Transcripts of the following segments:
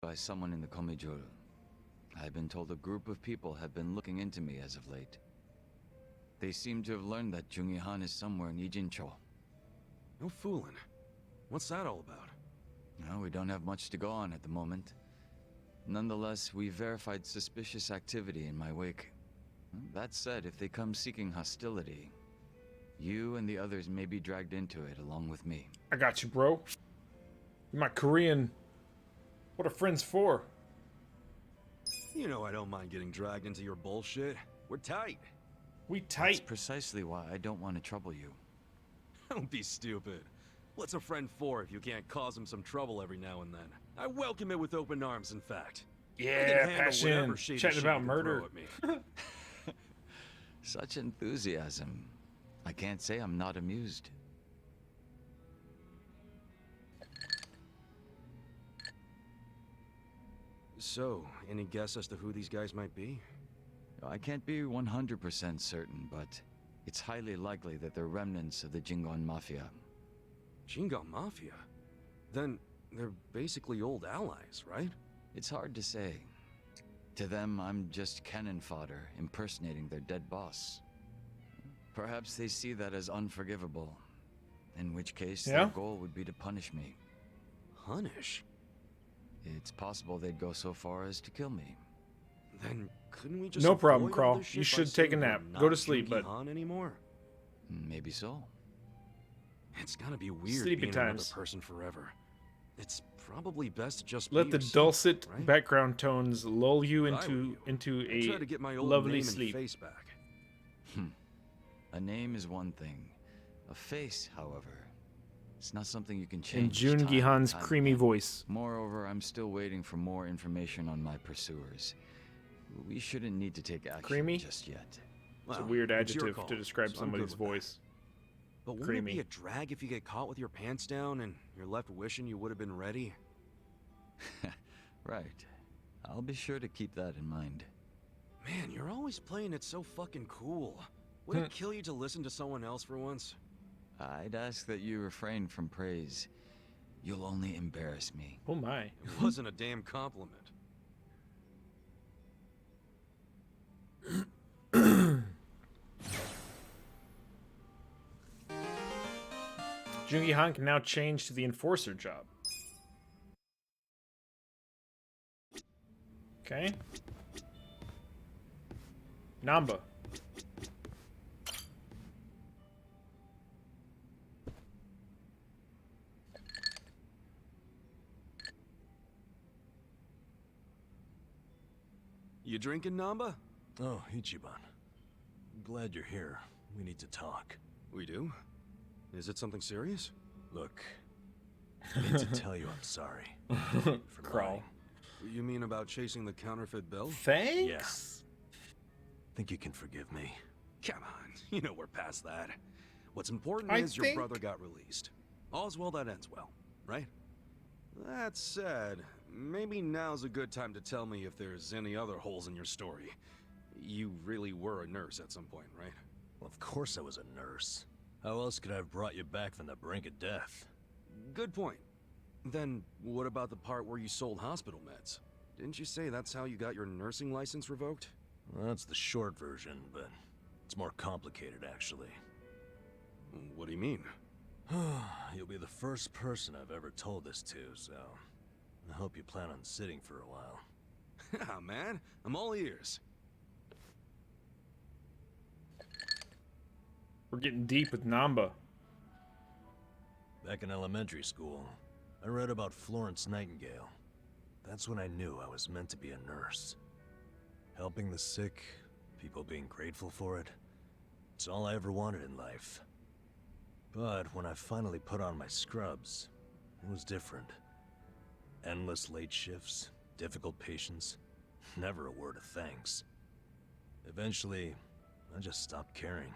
by someone in the Komijul. I've been told a group of people have been looking into me as of late. They seem to have learned that Jungi-han is somewhere in Ijincho. No fooling. What's that all about? No, we don't have much to go on at the moment. Nonetheless, we verified suspicious activity in my wake. That said, if they come seeking hostility, you and the others may be dragged into it along with me. I got you, bro. You're my Korean. What are friends for? You know I don't mind getting dragged into your bullshit. We're tight. We That's tight. precisely why I don't want to trouble you. Don't be stupid. What's a friend for if you can't cause him some trouble every now and then? I welcome it with open arms, in fact. I can Yeah, handle passion. whatever shady Chatting shit about you can murder. throw at me. Such enthusiasm. I can't say I'm not amused. So, any guess as to who these guys might be? I can't be 100% certain, but it's highly likely that they're remnants of the Jingon Mafia. Shingon Mafia? Then they're basically old allies, right? It's hard to say. To them, I'm just cannon fodder, impersonating their dead boss. Perhaps they see that as unforgivable, in which case their goal would be to punish me. Punish? It's possible they'd go so far as to kill me. Then couldn't we just No problem, avoid all Crawl. this You shit by should take a saying we're nap. not Go to sleep, bud. Jungi-han anymore? Maybe so. It's gotta be weird Sleepy being times. another person forever. It's probably best to just Let be the yourself, dulcet right? background tones lull you If I were you, into I'd try a to get my old lovely name sleep. and face back. A name is one thing. A face, however, it's not something you can In change. Jun time and Gihan's time creamy again. voice. Moreover, I'm still waiting for more information on my pursuers. We shouldn't need to take action Creamy? just yet. It's a Well, weird it's your adjective call, to describe so I'm good somebody's with that. voice. But wouldn't it Creamy. be a drag if you get caught with your pants down and you're left wishing you would have been ready? Right. I'll be sure to keep that in mind. Man, you're always playing it so fucking cool. Would it kill you to listen to someone else for once? I'd ask that you refrain from praise. You'll only embarrass me. Oh my. It wasn't a damn compliment. Jun Gihan can now change to the enforcer job. Okay. Namba. You drinking, Namba? Oh, Ichiban. Glad you're here. We need to talk. We do? Is it something serious? Look, I need to tell you I'm sorry. For Crawl. lying. You mean about chasing the counterfeit bill? Thanks. Think you can forgive me? Come on, you know we're past that. What's important I is your think- brother got released. All's well that ends well, right? That said, maybe now's a good time to tell me if there's any other holes in your story. You really were a nurse at some point, right? Well, of course I was a nurse. How else could I have brought you back from the brink of death? Good point. Then, what about the part where you sold hospital meds? Didn't you say that's how you got your nursing license revoked? Well, that's the short version, but it's more complicated, actually. What do you mean? You'll be the first person I've ever told this to, so I hope you plan on sitting for a while. Ah, man, I'm all ears. We're getting deep with Namba. Back in elementary school, I read about Florence Nightingale. That's when I knew I was meant to be a nurse. Helping the sick, people being grateful for it, it's all I ever wanted in life. But when I finally put on my scrubs, it was different. Endless late shifts, difficult patients, never a word of thanks. Eventually, I just stopped caring.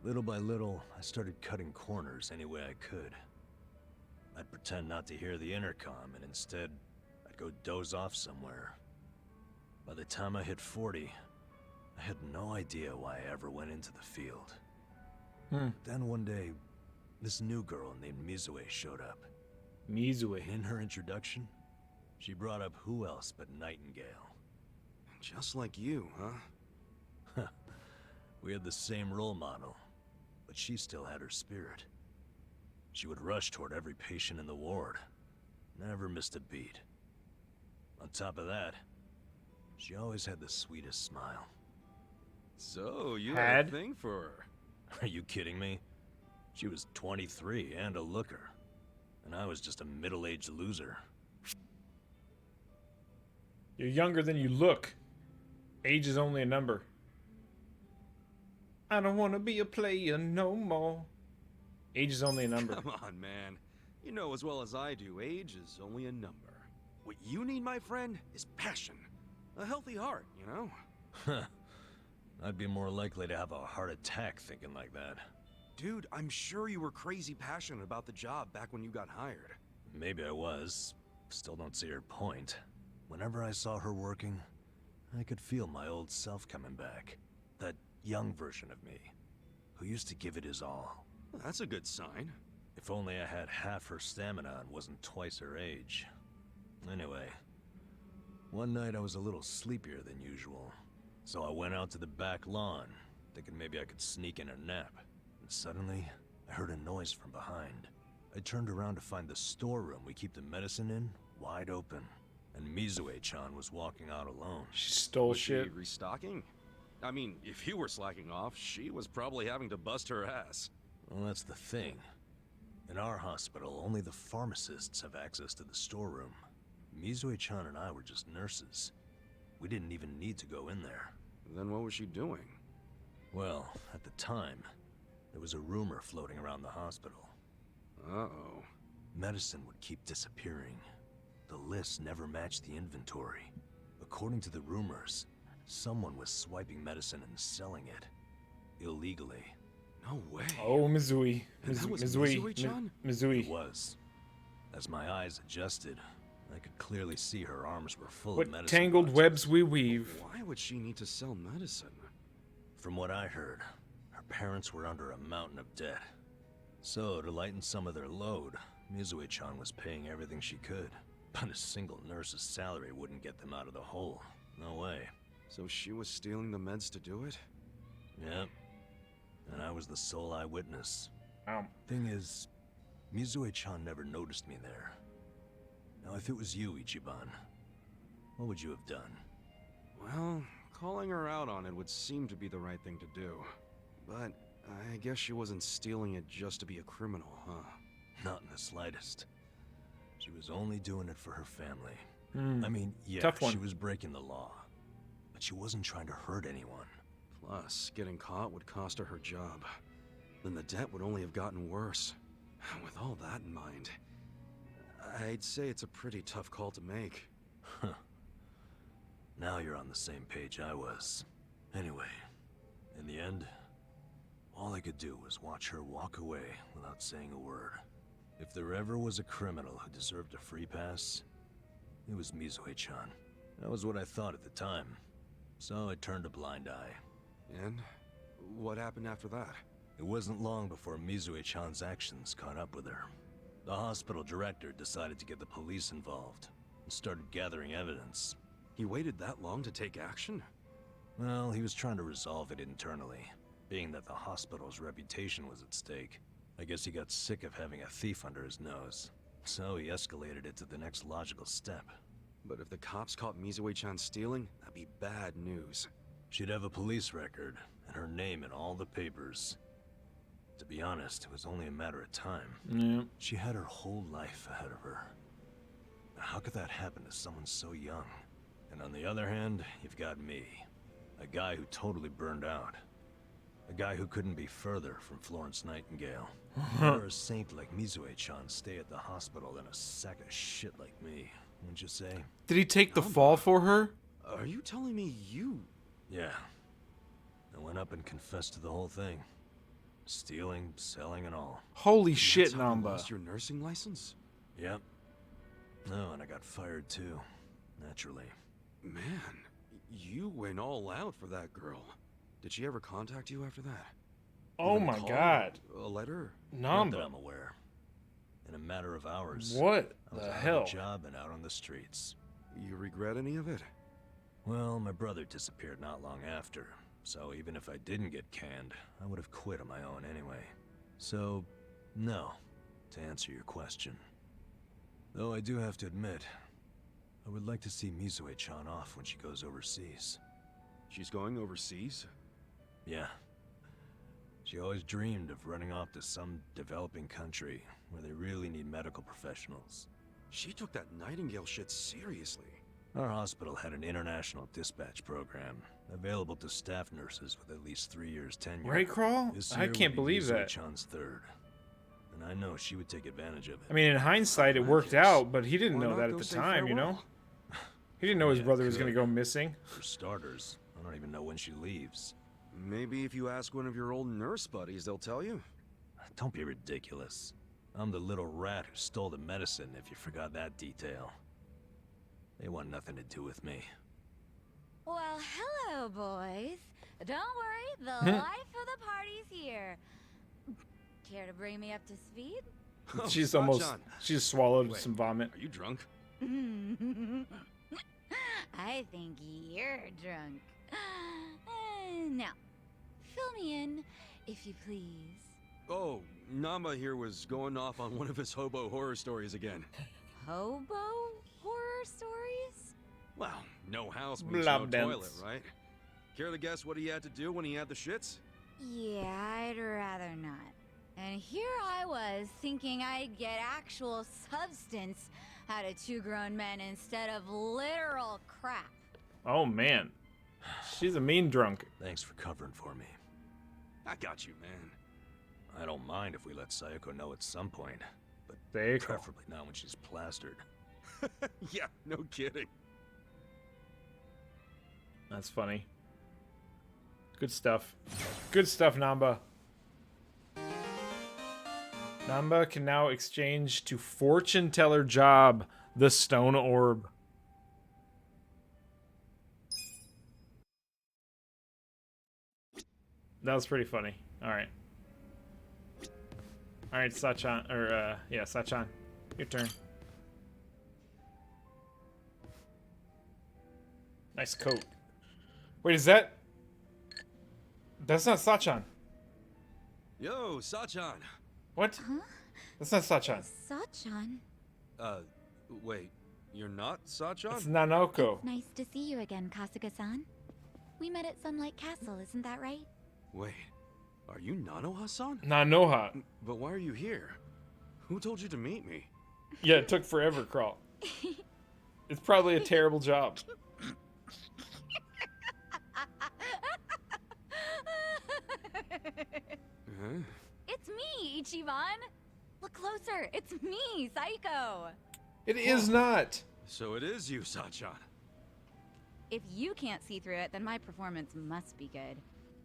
Little by little, I started cutting corners any way I could. I'd pretend not to hear the intercom, and instead, I'd go doze off somewhere. By the time I hit 40, I had no idea why I ever went into the field. Then one day, this new girl named Mizue showed up. Mizue. And in her introduction, She brought up who else but Nightingale. Just like you, huh? We had the same role model, but she still had her spirit. She would rush toward every patient in the ward. Never missed a beat. On top of that, she always had the sweetest smile. So, you had a thing for her. Are you kidding me? She was 23 and a looker. And I was just a middle-aged loser. You're younger than you look. Age is only a number. I don't want to be a player no more. Age is only a number. Come on, man. You know as well as I do, age is only a number. What you need, my friend, is passion. A healthy heart, you know? Huh. I'd be more likely to have a heart attack thinking like that. Dude, I'm sure you were crazy passionate about the job back when you got hired. Maybe I was. Still don't see her point. Whenever I saw her working, I could feel my old self coming back. That young version of me, who used to give it his all. That's a good sign. If only I had half her stamina and wasn't twice her age. Anyway, one night I was a little sleepier than usual, so I went out to the back lawn, thinking maybe I could sneak in a nap. And suddenly, I heard a noise from behind. I turned around to find the storeroom we keep the medicine in wide open, and Mizue-chan was walking out alone. She stole Was shit. she restocking? I mean, if you were slacking off, she was probably having to bust her ass. Well, that's the thing. In our hospital, only the pharmacists have access to the storeroom. Mizue-chan and I were just nurses. We didn't even need to go in there. Then what was she doing? Well, at the time, there was a rumor floating around the hospital. Uh-oh. Medicine would keep disappearing. The list never matched the inventory. According to the rumors, someone was swiping medicine and selling it. Illegally. No way. Oh, Mizui. And that was Mizui. Mizue-chan? Mizui. It was. As my eyes adjusted, I could clearly see her arms were full What of medicine. tangled boxes. webs we weave. Why would she need to sell medicine? From what I heard, her parents were under a mountain of debt. So, to lighten some of their load, Mizue-chan was paying everything she could. But a single nurse's salary wouldn't get them out of the hole. No way. So she was stealing the meds to do it? Yep. And I was the sole eyewitness. Wow. Thing is, Mizue-chan never noticed me there. Now, if it was you, Ichiban, what would you have done? Well, calling her out on it would seem to be the right thing to do. But I guess she wasn't stealing it just to be a criminal, huh? Not in the slightest. She was only doing it for her family. Hmm. I mean, yeah, Tough one. she was breaking the law. But she wasn't trying to hurt anyone. Plus, getting caught would cost her her job. Then the debt would only have gotten worse. With all that in mind, I'd say it's a pretty tough call to make. Huh. Now you're on the same page I was. Anyway, in the end, all I could do was watch her walk away without saying a word. If there ever was a criminal who deserved a free pass, it was Mizue-chan. That was what I thought at the time. So I turned a blind eye. And what happened after that? It wasn't long before Mizue-chan's actions caught up with her. The hospital director decided to get the police involved and started gathering evidence. He waited that long to take action? Well, he was trying to resolve it internally, being that the hospital's reputation was at stake. I guess he got sick of having a thief under his nose, so he escalated it to the next logical step. But if the cops caught Mizue-chan stealing, that'd be bad news. She'd have a police record, and her name in all the papers. To be honest, it was only a matter of time. Yeah. She had her whole life ahead of her. Now, how could that happen to someone so young? And on the other hand, you've got me. A guy who totally burned out. A guy who couldn't be further from Florence Nightingale. Or a saint like Mizue-chan stay at the hospital than a sack of shit like me, wouldn't you say? Did he take the fall for her? Are you telling me you... Yeah. I went up and confessed to the whole thing. Stealing, selling, and all. Holy That's shit, how you Namba. lost your nursing license? Yep. No, and I got fired too. Naturally. Man, you went all out for that girl. Did she ever contact you after that? Oh Even a my call? god. A letter? Not that Namba. I'm aware. In a matter of hours, What I was the out hell? of a job and out on the streets. You regret any of it? Well, my brother disappeared not long after, so even if I didn't get canned, I would have quit on my own anyway. So, no, to answer your question. Though I do have to admit, I would like to see Mizue-chan off when she goes overseas. She's going overseas? Yeah. She always dreamed of running off to some developing country where they really need medical professionals. She took that Nightingale shit seriously. Our hospital had an international dispatch program available to staff nurses with at least 3 years tenure. Right, Crawl? This I year can't would be believe that. Mizue-chan's third, and I know she would take advantage of it. I mean, in hindsight, it worked out, but he didn't Why know not that at go the say time, you know? farewell? He didn't know his Yeah, brother was going to could. go missing. For starters, I don't even know when she leaves. Maybe if you ask one of your old nurse buddies, they'll tell you. Don't be ridiculous. I'm the little rat who stole the medicine, if you forgot that detail. They want nothing to do with me. Well, hello, boys. Don't worry, the life of the party's here. Care to bring me up to speed? Oh, She's Sachan, almost, she's swallowed Wait. some vomit. Are you drunk? I think you're drunk. Now, fill me in, if you please. Oh, Nama here was going off on one of his hobo horror stories again. Hobo horror stories? Well, no house means no Blood dance. toilet, right? Care to guess what he had to do when he had the shits? Yeah, I'd rather not. And here I was thinking I'd get actual substance out of two grown men instead of literal crap. Oh, man. She's a mean drunk. Thanks for covering for me. I got you, man. I don't mind if we let Sayako know at some point, but Sayako. preferably not when she's plastered. Yeah, no kidding. That's funny. Good stuff. Good stuff, Namba. Namba can now exchange to fortune teller job, the stone orb. That was pretty funny. All right. All right, Sachan, or yeah, Sachan, your turn. Nice coat. Wait, is that? That's not Sachan. Yo, Sachan. What? Huh? That's not Sachan. Sachan, Wait, you're not Sachan? It's Nanoko. nice to see you again, Kasuga-san. We met at Sunlight Castle, isn't that right? Wait, are you Nanoha-san? Nanoha. But why are you here? Who told you to meet me? Yeah, it took forever, Crawl. It's probably a terrible job. Huh? It's me, Ichiban! Look closer, it's me, Saiko! It is not. So it is you, Sachan. If you can't see through it, then my performance must be good.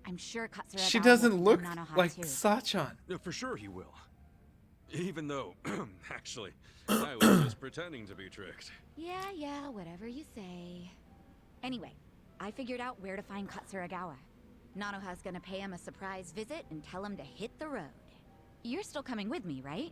I'm sure Katsura She doesn't look Nanoha like too. Sachan. No, for sure he will. Even though, actually, I was just pretending to be tricked. Yeah, whatever you say. Anyway, I figured out where to find Katsuragawa. Nanoha's gonna pay him a surprise visit and tell him to hit the road. You're still coming with me, right?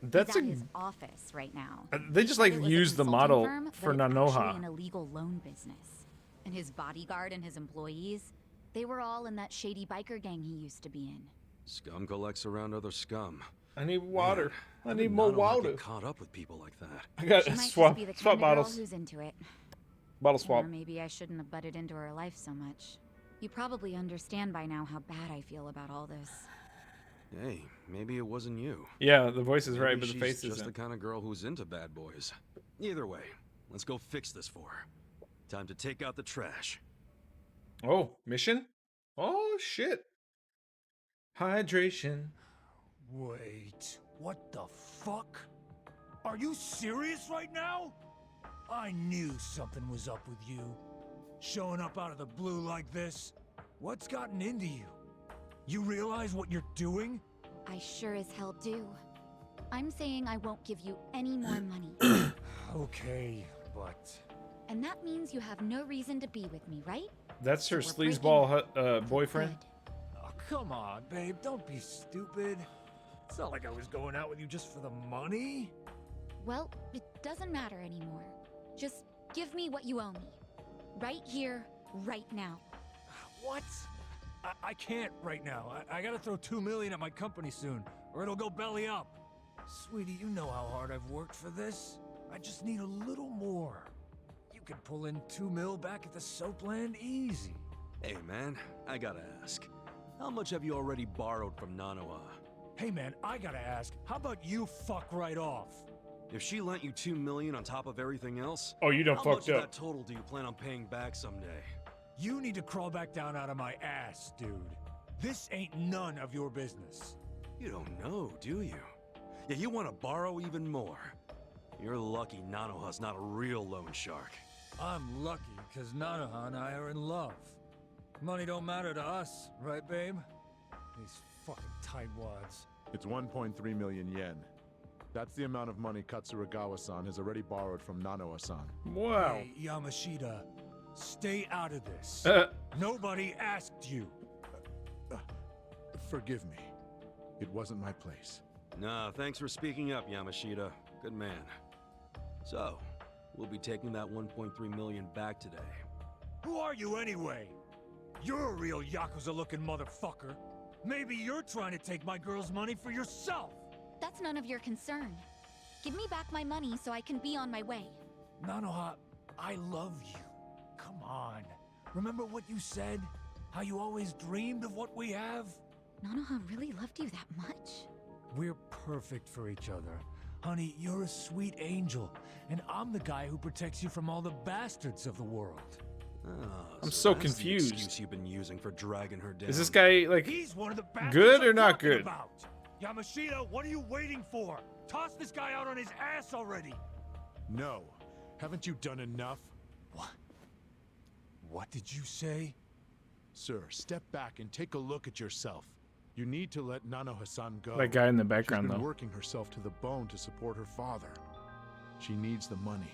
That's He's a. at his office right now. They just like It was a used the consulting model firm, for but it's actually Nanoha. an illegal loan business. And his bodyguard and his employees, they were all in that shady biker gang he used to be in. Scum collects around other scum. I need water. Man, I how need did more Nanoha water. get caught up with people like that. I got She might swap just be the swap kind of girl bottles. who's into it. Bottle swap. Or maybe I shouldn't have butted into her life so much. You probably understand by now how bad I feel about all this. Hey, maybe it wasn't you. Yeah, the voice is right, Maybe but the she's face just isn't. the kind of girl who's into bad boys. Either way, let's go fix this for her. Time to take out the trash. Oh, mission? Oh shit. Hydration. Wait, what the fuck? Are you serious right now? I knew something was up with you. Showing up out of the blue like this. What's gotten into you? You realize what you're doing? I sure as hell do. I'm saying I won't give you any more money. Okay, but... And that means you have no reason to be with me, right? That's her So we're sleazeball boyfriend. Good. Oh, come on, babe, don't be stupid. It's not like I was going out with you just for the money. Well, it doesn't matter anymore. Just give me what you owe me. Right here, right now. What? I can't right now. I gotta throw $2 million at my company soon, or it'll go belly up. Sweetie, you know how hard I've worked for this. I just need a little more. You can pull in $2 mil back at the Soapland easy. Hey man, I gotta ask. How much have you already borrowed from Nanoha? Hey man, I gotta ask, how about you fuck right off? If she lent you $2 million on top of everything else, Oh, you done how much fucked of up. that total do you plan on paying back someday? You need to crawl back down out of my ass, dude. This ain't none of your business. You don't know, do you? Yeah, you want to borrow even more. You're lucky Nanoha's not a real loan shark. I'm lucky because Nanoha and I are in love. Money don't matter to us, right, babe? These fucking tightwads. It's 1.3 million yen. That's the amount of money Katsuragawa-san has already borrowed from Nanoha-san. Wow. Hey, Yamashita, stay out of this. Nobody asked you. Forgive me. It wasn't my place. Nah, thanks for speaking up, Yamashita. Good man. So, we'll be taking that 1.3 million back today. Who are you anyway? You're a real Yakuza-looking motherfucker. Maybe you're trying to take my girl's money for yourself. That's none of your concern. Give me back my money so I can be on my way. Nanoha, I love you. Come on. Remember what you said? How you always dreamed of what we have? Nanoha really loved you that much? We're perfect for each other. Honey, you're a sweet angel, and I'm the guy who protects you from all the bastards of the world. I'm so that's the confused. excuse you've been using for dragging her down. Is this guy like He's one of the bastards good or I'm not talking good? about. Yamashita, what are you waiting for? Toss this guy out on his ass already. No. Haven't you done enough? What did you say? Sir, step back and take a look at yourself. You need to let Nanoha-san go. that guy in the She's background been though? working herself to the bone to support her father. She needs the money.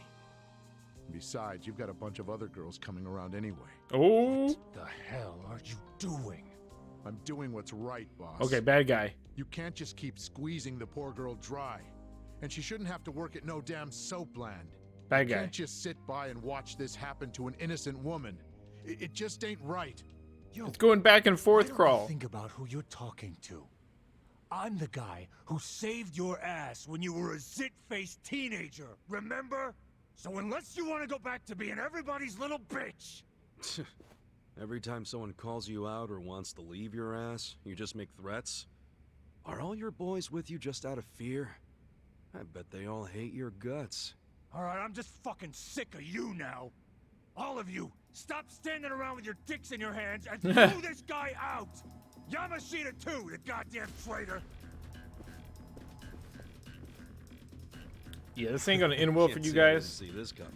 Besides, you've got a bunch of other girls coming around anyway. Oh. What the hell are you doing? I'm doing what's right, boss. Okay, bad guy. You can't just keep squeezing the poor girl dry. And she shouldn't have to work at no damn Soapland. Bad You guy. can't just sit by and watch this happen to an innocent woman. It just ain't right. Yo, It's going back and why forth, don't you Crawl. think about who you're talking to. I'm the guy who saved your ass when you were a zit-faced teenager, remember? So unless you want to go back to being everybody's little bitch, Every time someone calls you out or wants to leave your ass, you just make threats? Are all your boys with you just out of fear? I bet they all hate your guts. alright, I'm just fucking sick of you now. All of you, stop standing around with your dicks in your hands and throw this guy out! Yamashita too, the goddamn traitor! Yeah, this ain't gonna end well for Can't you say I didn't guys. see this coming.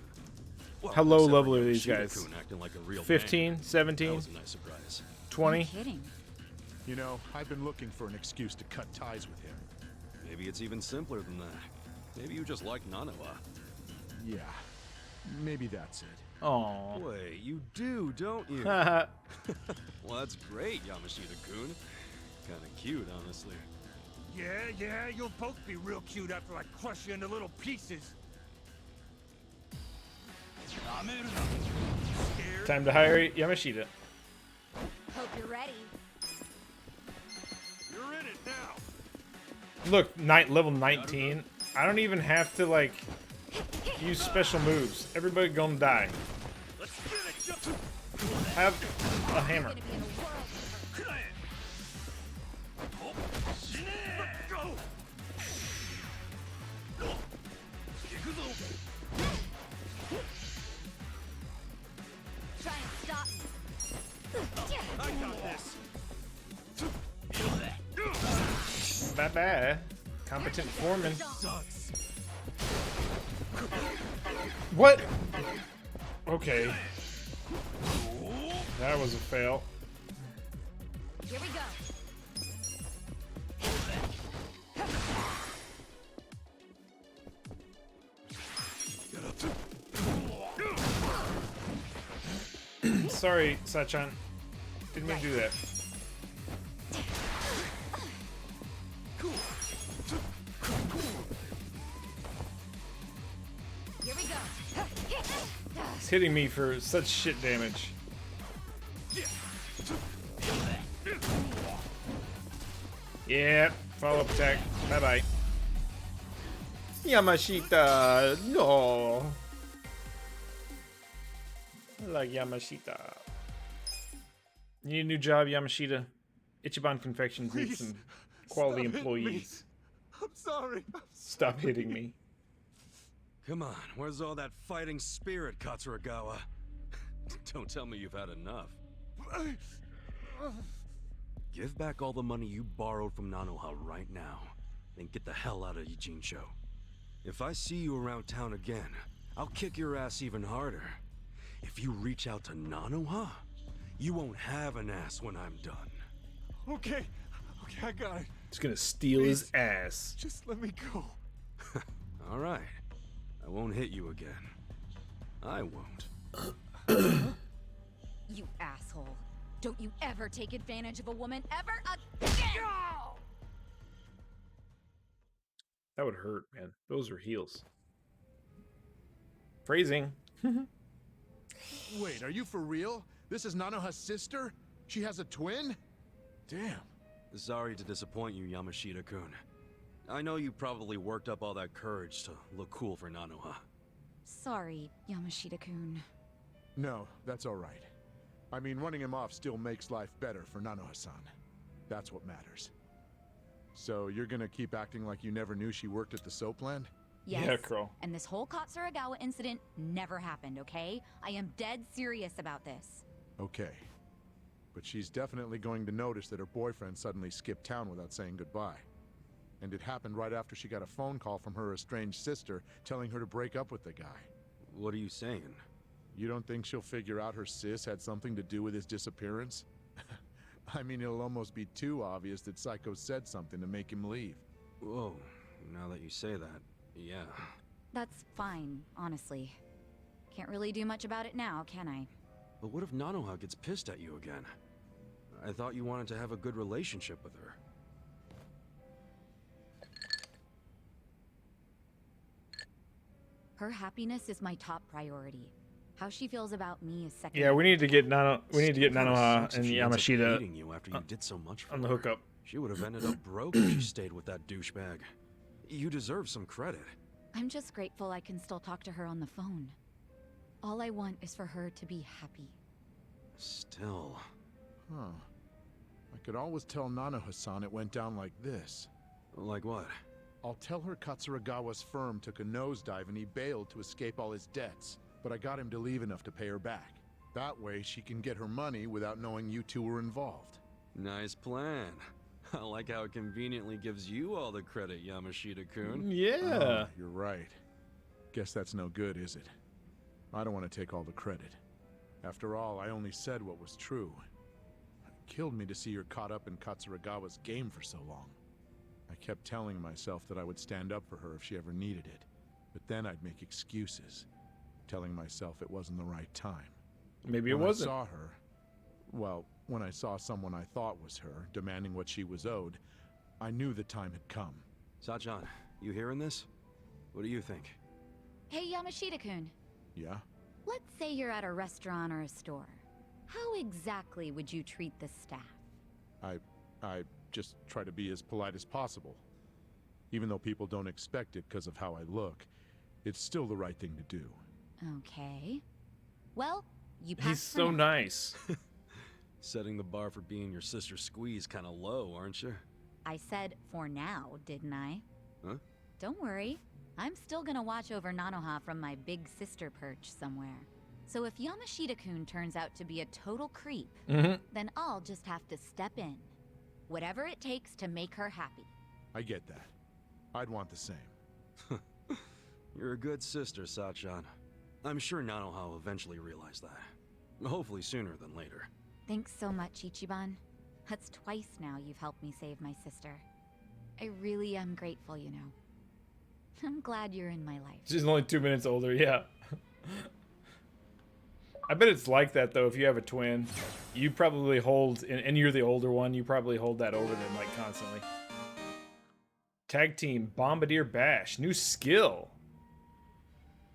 Well, How low except for level are these Yamashita guys? Kun acting like a real man. 15, That 17, was a nice surprise. 20? No kidding. You know, I've been looking for an excuse to cut ties with him. Maybe it's even simpler than that. Maybe you just like Nanoha. Yeah, maybe that's it. Aw. Wait, you do, don't you? Haha. Well, that's great, Yamashita-kun. Kinda cute, honestly. Yeah, you'll both be real cute after I crush you into little pieces. Scared? Time to hire Yamashita. Hope you're ready. You're in it now. Look, level 19. I don't even have to like use special moves. Everybody gonna die. Let's finish up. Have a hammer. Gonna be in a world. Let's go. Try and stop me. I got this. Bye bye. Competent foreman. Sucks. What? Okay. That was a fail. Here we go. Sorry, Sachan. Didn't mean to do that. hitting me for such shit damage. Yeah, follow-up attack. Bye-bye. Yamashita, no. I like Yamashita. You need a new job, Yamashita. Ichiban Confections needs some quality employees. I'm sorry. Stop hitting me. Come on, where's all that fighting spirit, Katsuragawa? Don't tell me you've had enough. Give back all the money you borrowed from Nanoha right now, then get the hell out of Ijincho. If I see you around town again, I'll kick your ass even harder. If you reach out to Nanoha, you won't have an ass when I'm done. Okay, I got it. He's gonna steal his ass. Just let me go. All right. I won't hit you again. I won't. You asshole. Don't you ever take advantage of a woman ever again! That would hurt, man. Those are heels. Phrasing. Wait, are you for real? This is Nanoha's sister? She has a twin? Damn. Sorry to disappoint you, Yamashita-kun. I know you probably worked up all that courage to look cool for Nanoha. Sorry, Yamashita-kun. No, that's all right. I mean, running him off still makes life better for Nanoha-san. That's what matters. So you're gonna keep acting like you never knew she worked at the soap land? Yes. Yeah, Crow. And this whole Katsuragawa incident never happened, okay? I am dead serious about this. Okay. But she's definitely going to notice that her boyfriend suddenly skipped town without saying goodbye. And it happened right after she got a phone call from her estranged sister telling her to break up with the guy. What are you saying? You don't think she'll figure out her sis had something to do with his disappearance? I mean, it'll almost be too obvious that Psycho said something to make him leave. Whoa, now that you say that, yeah. That's fine, honestly. Can't really do much about it now, can I? But what if Nanoha gets pissed at you again? I thought you wanted to have a good relationship with her. Her happiness is my top priority. How she feels about me is second. Yeah, we need to get Nanoha Sucks and if she ends up Yamashita hating you after you did so much for on the her. hookup. She would have ended up broke if she stayed with that douchebag. You deserve some credit. I'm just grateful I can still talk to her on the phone. All I want is for her to be happy. Still. Huh. I could always tell Nanoha-san it went down like this. Like what? I'll tell her Katsuragawa's firm took a nosedive and he bailed to escape all his debts, but I got him to leave enough to pay her back. That way she can get her money without knowing you two were involved. Nice plan. I like how it conveniently gives you all the credit, Yamashita-kun. Yeah. You're right. Guess that's no good, is it? I don't want to take all the credit. After all, I only said what was true. It killed me to see her caught up in Katsuragawa's game for so long. I kept telling myself that I would stand up for her if she ever needed it, but then I'd make excuses, telling myself it wasn't the right time. Maybe it When wasn't. I saw her, well, when I saw someone I thought was her, demanding what she was owed, I knew the time had come. Sachan, you hearing this? What do you think? Hey, Yamashita-kun. Yeah? Let's say you're at a restaurant or a store. How exactly would you treat the staff? I just try to be as polite as possible. Even though people don't expect it because of how I look, it's still the right thing to do. Okay. Well, you passed. He's for so now. nice. Setting the bar for being your sister's squeeze kind of low, aren't you? I said for now, didn't I? Huh? Don't worry. I'm still gonna watch over Nanoha from my big sister perch somewhere. So if Yamashita-kun turns out to be a total creep, then I'll just have to step in. Whatever it takes to make her happy. I get that. I'd want the same. You're a good sister, Sachan. I'm sure Nanoha will eventually realize that. Hopefully sooner than later. Thanks so much, Ichiban. That's twice now you've helped me save my sister. I really am grateful, you know. I'm glad you're in my life. She's only 2 minutes older, yeah. I bet it's like that, though, if you have a twin. You probably hold, and you're the older one, you probably hold that over them, like, constantly. Tag team, Bombardier Bash. New skill.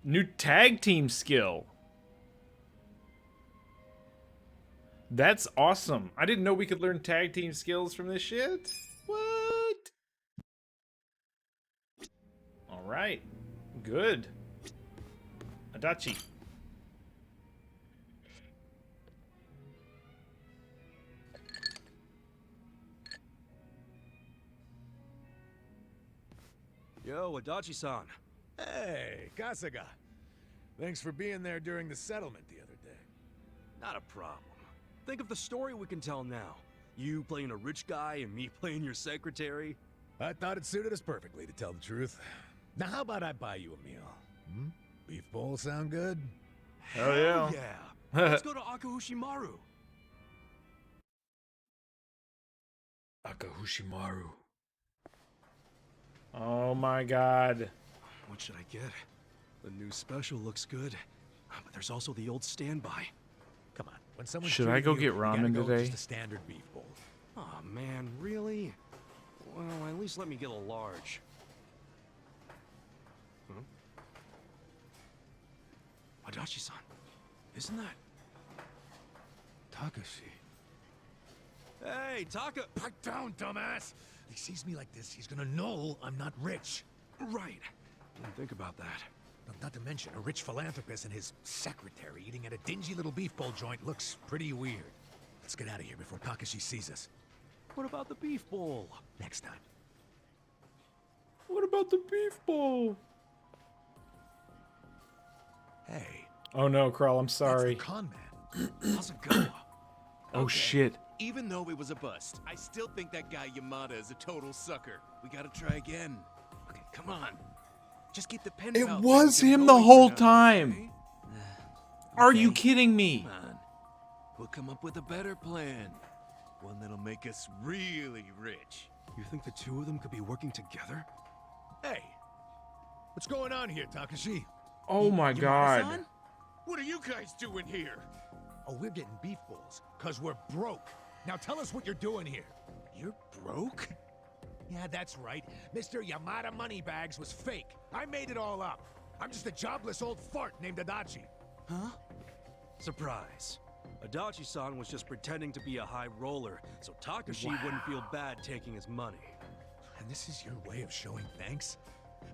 New tag team skill. That's awesome. I didn't know we could learn tag team skills from this shit. What? All right. Good. Adachi. Yo, Adachi-san. Hey, Kasuga. Thanks for being there during the settlement the other day. Not a problem. Think of the story we can tell now. You playing a rich guy and me playing your secretary. I thought it suited us perfectly, to tell the truth. Now, how about I buy you a meal? Hmm? Beef bowl sound good? Hell yeah. Yeah. Let's go to Akahushimaru. Akahushimaru. Oh my god. What should I get? The new special looks good, but there's also the old standby. Come on, when someone Should I go get you gotta ramen go with today? Just a standard beef bowl. Oh man, really? Well, at least let me get a large. Huh? Adachi-san, isn't that Takashi? Hey, Taka! Back down, dumbass! If he sees me like this, he's gonna know I'm not rich. Right. Didn't think about that. Not to mention, a rich philanthropist and his secretary eating at a dingy little beef bowl joint looks pretty weird. Let's get out of here before Takashi sees us. What about the beef bowl? Next time. What about the beef bowl? Hey. Oh no, Kral, I'm That's sorry. the con man. Hasegawa. Oh Okay. shit. Even though it was a bust, I still think that guy Yamada is a total sucker. We gotta try again. Okay, come on. Just keep the pen It pal was thing him the going whole for now, time. okay? Are you Okay. kidding me? Come on. We'll come up with a better plan. One that'll make us really rich. You think the two of them could be working together? Hey. What's going on here, Takashi? Oh my god. Yamada-san? What are you guys doing here? Oh, we're getting beef bowls, cause we're broke. Now tell us what you're doing here. You're broke? Yeah, that's right. Mr. Yamada Moneybags was fake. I made it all up. I'm just a jobless old fart named Adachi. Huh? Surprise. Adachi-san was just pretending to be a high roller, so Takashi wouldn't feel bad taking his money. And this is your way of showing thanks?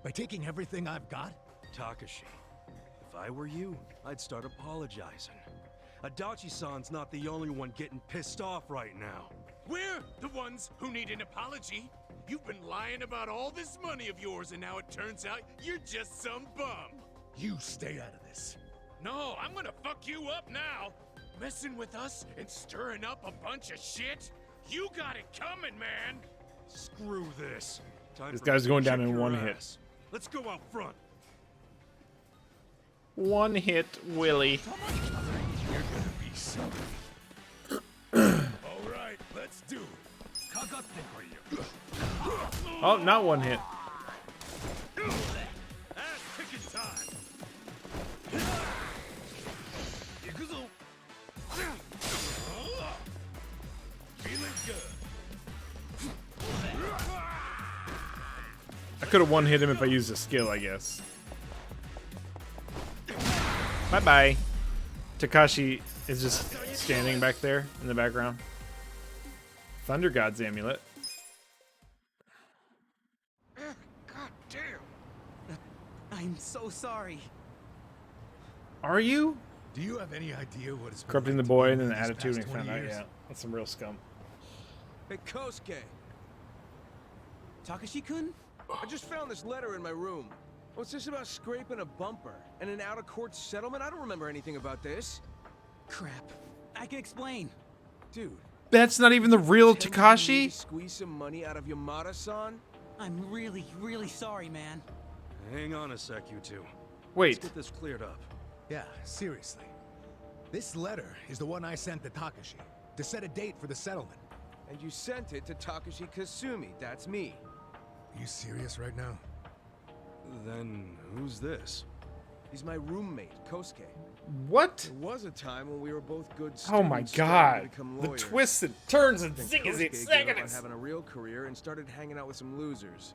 By taking everything I've got? Takashi, if I were you, I'd start apologizing. Adachi-san's not the only one getting pissed off right now. We're the ones who need an apology. You've been lying about all this money of yours, and now it turns out you're just some bum. You stay out of this. No, I'm gonna fuck you up now. Messing with us and stirring up a bunch of shit? You got it coming, man. Screw this. Time This for guy's going down kick in your one hit. ass. Let's go out front. One hit, Willie. You're gonna be something. All right, let's do it. Oh, not one hit. Ass-kicking time. Feeling good. I could have one hit him if I used a skill, I guess. Bye bye. Takashi is just standing back there in the background. Thunder God's amulet. God damn. I'm so sorry. Are you? Do you have any idea what it's been Corrupting the like to boy be and then me the these attitude past and 20 found out, years? yeah. That's some real scum. Hey, Kosuke. Takashi-kun? I just found this letter in my room. What's this about scraping a bumper and an out-of-court settlement? I don't remember anything about this. Crap. I can explain. Dude. That's not even the real intending me Takashi? to squeeze some money out of Yamada-san? I'm really, really sorry, man. Hang on a sec, you two. Wait. Let's get this cleared up. Yeah, seriously. This letter is the one I sent to Takashi to set a date for the settlement. And you sent it to Takashi Kasumi. That's me. Are you serious right now? Then who's this? He's my roommate, Kosuke. What? There was a time when we were both good students. Oh my studying god. to become The lawyers. twists and turns and Then zingers Kosuke and gave up on zingers. having a real career and started hanging out with some losers.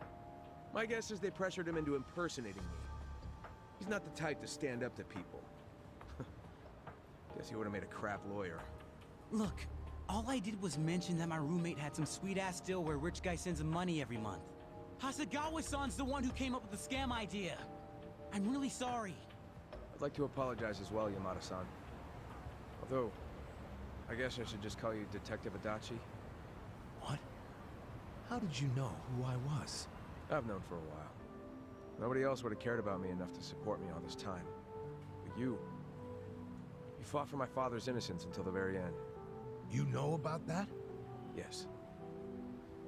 My guess is they pressured him into impersonating me. He's not the type to stand up to people. Guess he would have made a crap lawyer. Look, all I did was mention that my roommate had some sweet-ass deal where rich guy sends him money every month. Hasegawa-san's the one who came up with the scam idea. I'm really sorry. I'd like to apologize as well, Yamada-san. Although, I guess I should just call you Detective Adachi. What? How did you know who I was? I've known for a while. Nobody else would have cared about me enough to support me all this time. But you fought for my father's innocence until the very end. You know about that? Yes.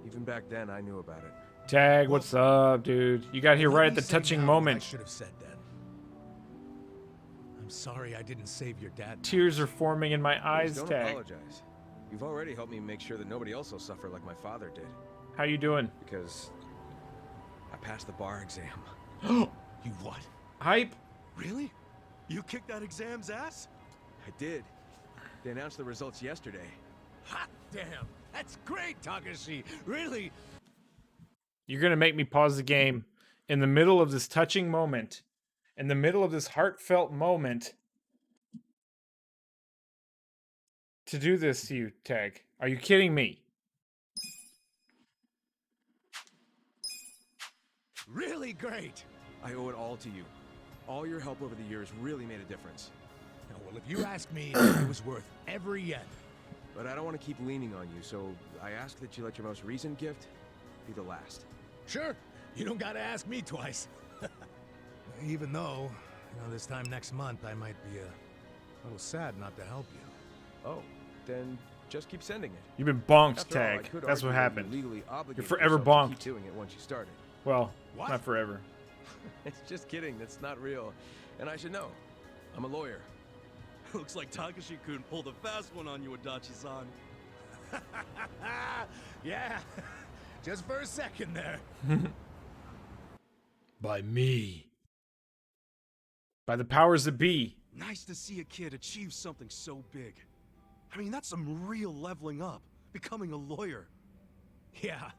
Even back then, I knew about it. Tag, what's up, dude? You got here Let right at me the say touching now what I moment. should have said then. I'm sorry I didn't save your dad. Tears are forming in my Please eyes, don't Tag. apologize. You've already helped me make sure that nobody else will suffer like my father did. How you doing? Because I passed the bar exam. You what? Hype? Really? You kicked that exam's ass? I did. They announced the results yesterday. Hot damn. That's great, Takashi. Really? You're gonna make me pause the game in the middle of this touching moment, in the middle of this heartfelt moment, to do this to you, Tag. Are you kidding me? Really great. I owe it all to you. All your help over the years really made a difference. Now, well, if you ask me, it was worth every yen. But I don't want to keep leaning on you, so I ask that you let your most recent gift be the last. Sure. You don't gotta ask me twice. Even though, this time next month I might be a little sad not to help you. Oh, then just keep sending it. You've been bonked, After all, I Tag. could That's what argue that you happened. legally obligated You're forever yourself to bonked. keep doing it once you started. Well, What? not forever. It's just kidding. That's not real. And I should know. I'm a lawyer. Looks like Takashi-kun pulled a fast one on you, Adachi-san. Yeah, just for a second there. By me. By the powers that be. Nice to see a kid achieve something so big. I mean, that's some real leveling up. Becoming a lawyer. Yeah,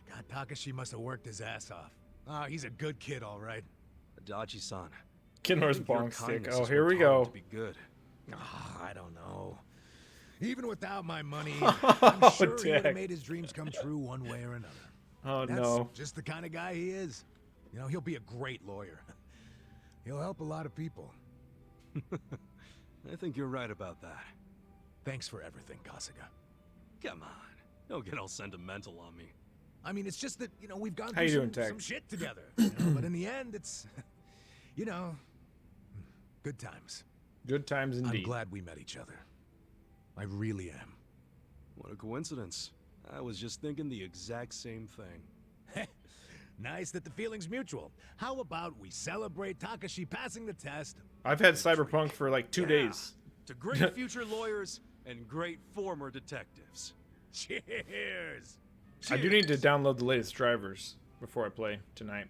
God, Takashi must have worked his ass off. Oh, he's a good kid, all right. Adachi-san. Kinmar's I think your bonk stick. kindness Oh, is here what we taught him go. to be good. I don't know. Even without my money, I'm sure he would Dick. have made his dreams come true one way or another. Oh, That's no. just the kind of guy he is. He'll be a great lawyer. He'll help a lot of people. I think you're right about that. Thanks for everything, Kasuga. Come on. Don't get all sentimental on me. I mean, it's just that, we've gone How you through doing, Tag? some shit together. But in the end, it's, good times. Good times indeed. I'm glad we met each other. I really am. What a coincidence. I was just thinking the exact same thing. Nice that the feeling's mutual. How about we celebrate Takashi passing the test? I've had Cyberpunk for like 2 days. To great future lawyers and great former detectives. Cheers! I do need to download the latest drivers before I play tonight.